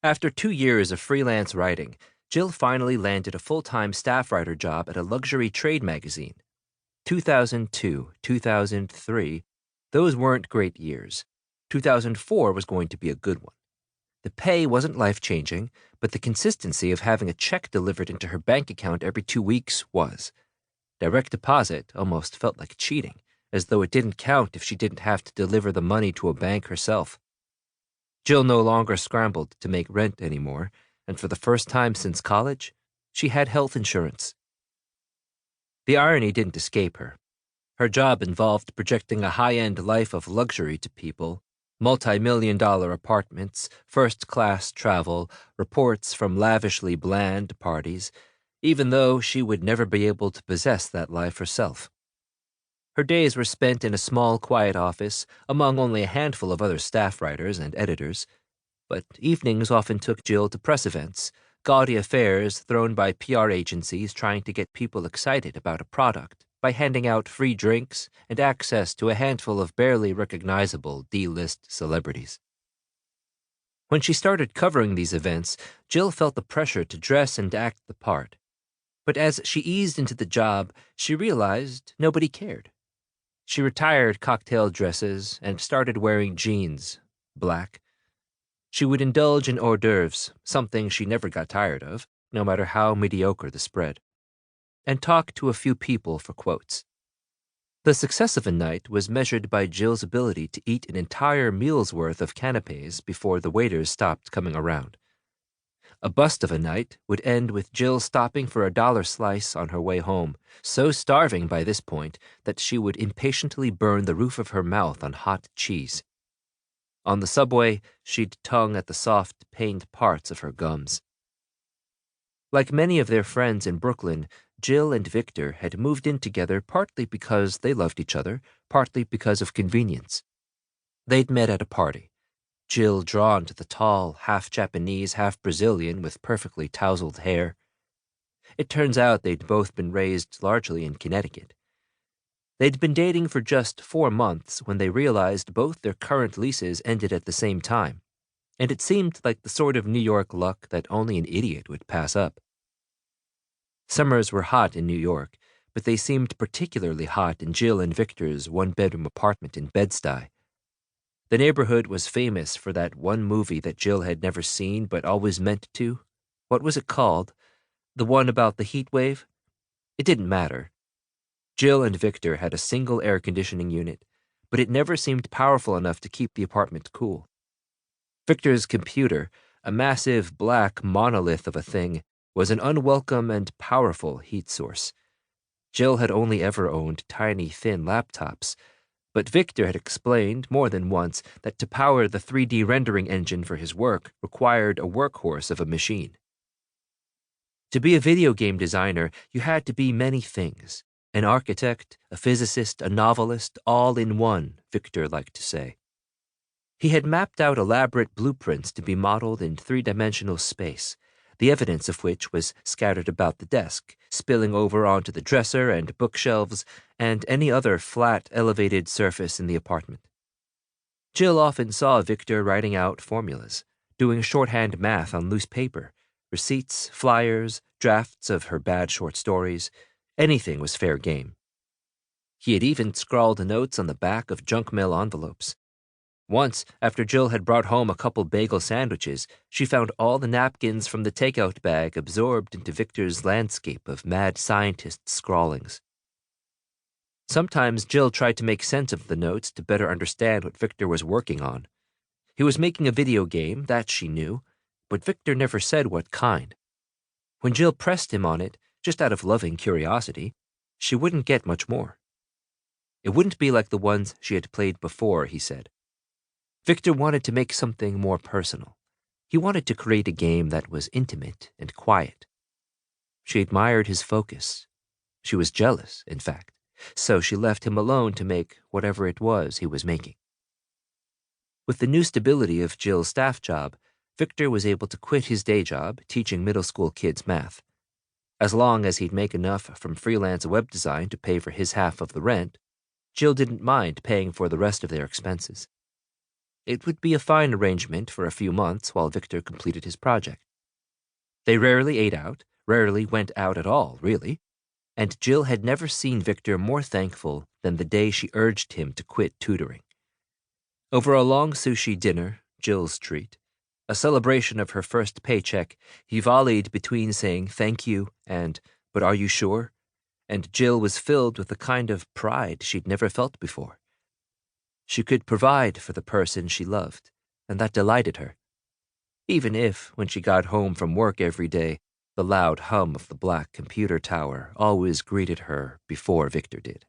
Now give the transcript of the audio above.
After 2 years of freelance writing, Jill finally landed a full-time staff writer job at a luxury trade magazine. 2002, 2003, those weren't great years. 2004 was going to be a good one. The pay wasn't life-changing, but the consistency of having a check delivered into her bank account every 2 weeks was. Direct deposit almost felt like cheating, as though it didn't count if she didn't have to deliver the money to a bank herself. Jill no longer scrambled to make rent anymore, and for the first time since college, she had health insurance. The irony didn't escape her. Her job involved projecting a high-end life of luxury to people, multi-million-dollar apartments, first-class travel, reports from lavishly bland parties, even though she would never be able to possess that life herself. Her days were spent in a small, quiet office among only a handful of other staff writers and editors, but evenings often took Jill to press events, gaudy affairs thrown by PR agencies trying to get people excited about a product by handing out free drinks and access to a handful of barely recognizable D-list celebrities. When she started covering these events, Jill felt the pressure to dress and act the part. But as she eased into the job, she realized nobody cared. She retired cocktail dresses and started wearing jeans, black. She would indulge in hors d'oeuvres, something she never got tired of, no matter how mediocre the spread, and talk to a few people for quotes. The success of a night was measured by Jill's ability to eat an entire meal's worth of canapes before the waiters stopped coming around. A bust of a night would end with Jill stopping for $1 slice on her way home, so starving by this point that she would impatiently burn the roof of her mouth on hot cheese. On the subway, she'd tongue at the soft, pained parts of her gums. Like many of their friends in Brooklyn, Jill and Victor had moved in together partly because they loved each other, partly because of convenience. They'd met at a party. Jill drawn to the tall, half-Japanese, half-Brazilian with perfectly tousled hair. It turns out they'd both been raised largely in Connecticut. They'd been dating for just 4 months when they realized both their current leases ended at the same time, and it seemed like the sort of New York luck that only an idiot would pass up. Summers were hot in New York, but they seemed particularly hot in Jill and Victor's one-bedroom apartment in Bed-Stuy. The neighborhood was famous for that one movie that Jill had never seen but always meant to. What was it called? The one about the heat wave? It didn't matter. Jill and Victor had a single air conditioning unit, but it never seemed powerful enough to keep the apartment cool. Victor's computer, a massive black monolith of a thing, was an unwelcome and powerful heat source. Jill had only ever owned tiny, thin laptops, but Victor had explained more than once that to power the 3D rendering engine for his work required a workhorse of a machine. To be a video game designer, you had to be many things. An architect, a physicist, a novelist, all in one, Victor liked to say. He had mapped out elaborate blueprints to be modeled in 3-dimensional space, the evidence of which was scattered about the desk, spilling over onto the dresser and bookshelves and any other flat, elevated surface in the apartment. Jill often saw Victor writing out formulas, doing shorthand math on loose paper, receipts, flyers, drafts of her bad short stories. Anything was fair game. He had even scrawled notes on the back of junk mail envelopes. Once, after Jill had brought home a couple bagel sandwiches, she found all the napkins from the takeout bag absorbed into Victor's landscape of mad scientist scrawlings. Sometimes Jill tried to make sense of the notes to better understand what Victor was working on. He was making a video game, that she knew, but Victor never said what kind. When Jill pressed him on it, just out of loving curiosity, she wouldn't get much more. It wouldn't be like the ones she had played before, he said. Victor wanted to make something more personal. He wanted to create a game that was intimate and quiet. She admired his focus. She was jealous, in fact, so she left him alone to make whatever it was he was making. With the new stability of Jill's staff job, Victor was able to quit his day job teaching middle school kids math. As long as he'd make enough from freelance web design to pay for his half of the rent, Jill didn't mind paying for the rest of their expenses. It would be a fine arrangement for a few months while Victor completed his project. They rarely ate out, rarely went out at all, really, and Jill had never seen Victor more thankful than the day she urged him to quit tutoring. Over a long sushi dinner, Jill's treat, a celebration of her first paycheck, he volleyed between saying thank you and, but are you sure? And Jill was filled with a kind of pride she'd never felt before. She could provide for the person she loved, and that delighted her. Even if, when she got home from work every day, the loud hum of the black computer tower always greeted her before Victor did.